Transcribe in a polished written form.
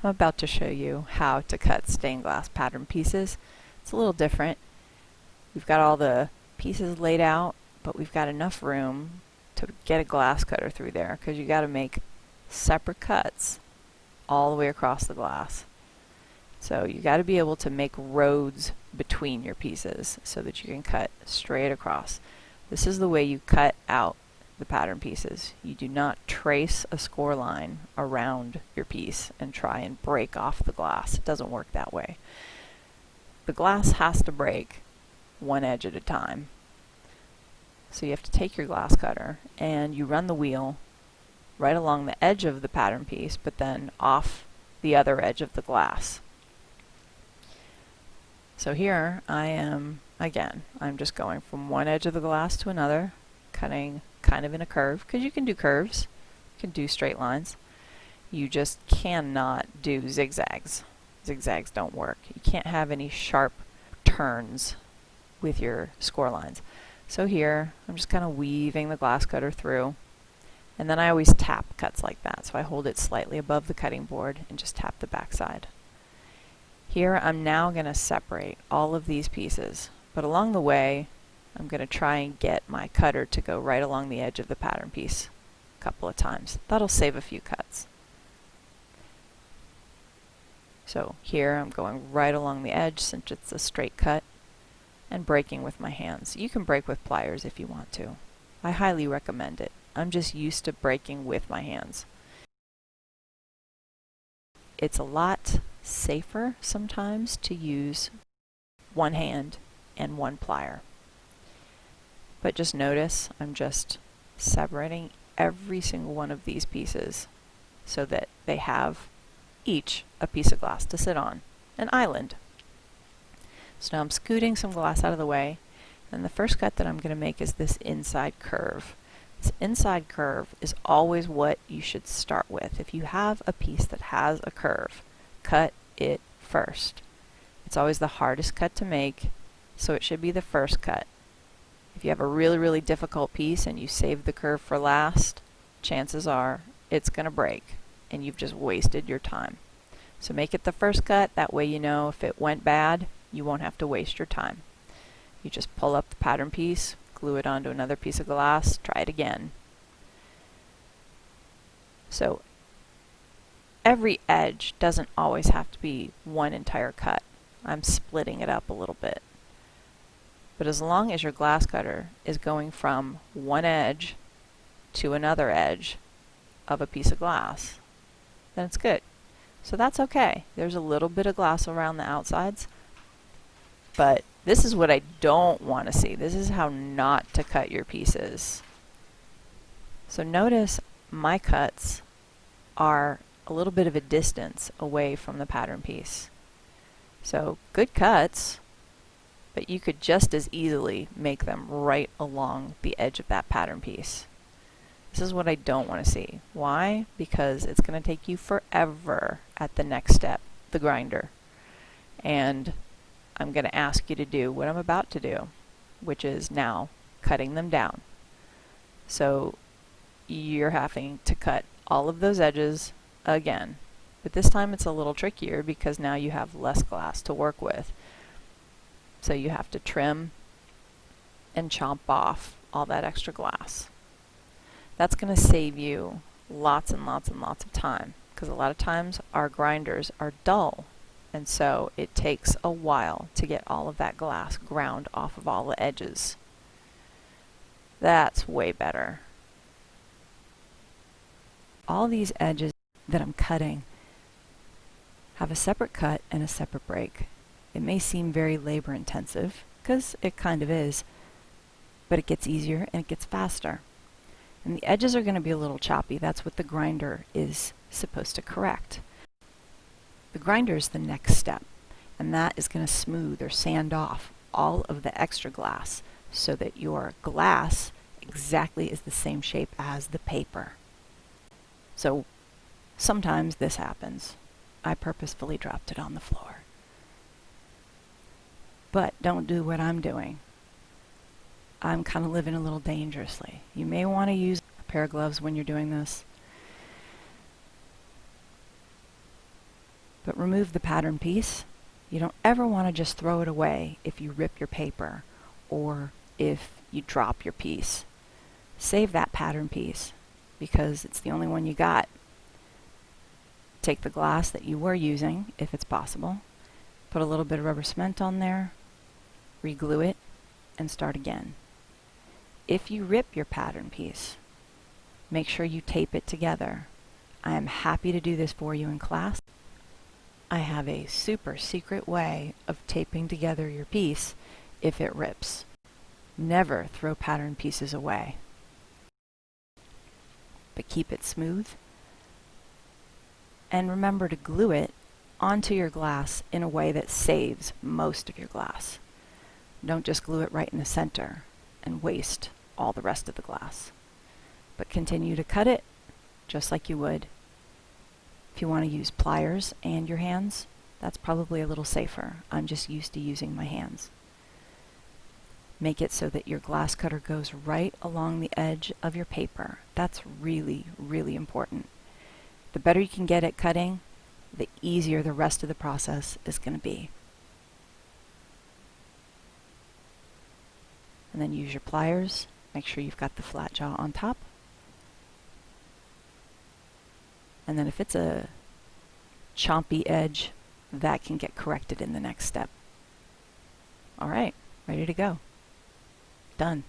I'm about to show you how to cut stained glass pattern pieces. It's a little different. We've got all the pieces laid out, but we've got enough room to get a glass cutter through there because you got to make separate cuts all the way across the glass. So you got to be able to make roads between your pieces so that you can cut straight across. This is the way you cut out the pattern pieces. You do not trace a score line around your piece and try and break off the glass. It doesn't work that way. The glass has to break one edge at a time. So you have to take your glass cutter and you run the wheel right along the edge of the pattern piece, but then off the other edge of the glass. So here I am, again, I'm just going from one edge of the glass to another, cutting kind of in a curve, because you can do curves, you can do straight lines. You just cannot do zigzags. Zigzags don't work. You can't have any sharp turns with your score lines. So here, I'm just kind of weaving the glass cutter through, and then I always tap cuts like that, so I hold it slightly above the cutting board and just tap the back side. Here I'm now going to separate all of these pieces, but along the way I'm going to try and get my cutter to go right along the edge of the pattern piece a couple of times. That'll save a few cuts. So here I'm going right along the edge since it's a straight cut and breaking with my hands. You can break with pliers if you want to. I highly recommend it. I'm just used to breaking with my hands. It's a lot safer sometimes to use one hand and one plier. But just notice I'm just separating every single one of these pieces so that they have each a piece of glass to sit on, an island. So now I'm scooting some glass out of the way, and the first cut that I'm going to make is this inside curve. This inside curve is always what you should start with. If you have a piece that has a curve, cut it first. It's always the hardest cut to make, so it should be the first cut. If you have a really, really difficult piece and you save the curve for last, chances are it's going to break and you've just wasted your time. So make it the first cut, that way you know if it went bad, you won't have to waste your time. You just pull up the pattern piece, glue it onto another piece of glass, try it again. So every edge doesn't always have to be one entire cut. I'm splitting it up a little bit. But as long as your glass cutter is going from one edge to another edge of a piece of glass, then it's good. So that's okay. There's a little bit of glass around the outsides, but this is what I don't want to see. This is how not to cut your pieces. So notice my cuts are a little bit of a distance away from the pattern piece. So good cuts, but you could just as easily make them right along the edge of that pattern piece. This is what I don't want to see. Why? Because it's going to take you forever at the next step, the grinder. And I'm going to ask you to do what I'm about to do, which is now cutting them down. So you're having to cut all of those edges again. But this time it's a little trickier because now you have less glass to work with. So you have to trim and chomp off all that extra glass. That's going to save you lots and lots and lots of time, because a lot of times our grinders are dull, and so it takes a while to get all of that glass ground off of all the edges. That's way better. All these edges that I'm cutting have a separate cut and a separate break. It may seem very labor intensive, because it kind of is, but it gets easier and it gets faster. And the edges are going to be a little choppy. That's what the grinder is supposed to correct. The grinder is the next step, and that is going to smooth or sand off all of the extra glass so that your glass exactly is the same shape as the paper. So sometimes this happens. I purposefully dropped it on the floor. But don't do what I'm doing. I'm kind of living a little dangerously. You may want to use a pair of gloves when you're doing this. But remove the pattern piece. You don't ever want to just throw it away if you rip your paper or if you drop your piece. Save that pattern piece because it's the only one you got. Take the glass that you were using, if it's possible, put a little bit of rubber cement on there, re-glue it, and start again. If you rip your pattern piece, make sure you tape it together. I am happy to do this for you in class. I have a super secret way of taping together your piece if it rips. Never throw pattern pieces away, but keep it smooth. And remember to glue it onto your glass in a way that saves most of your glass. Don't just glue it right in the center and waste all the rest of the glass, but continue to cut it just like you would. If you want to use pliers and your hands, that's probably a little safer. I'm just used to using my hands. Make it so that your glass cutter goes right along the edge of your paper. That's really, really important. The better you can get at cutting, the easier the rest of the process is going to be. And then use your pliers. Make sure you've got the flat jaw on top. And then if it's a chompy edge, that can get corrected in the next step. All right, ready to go. Done.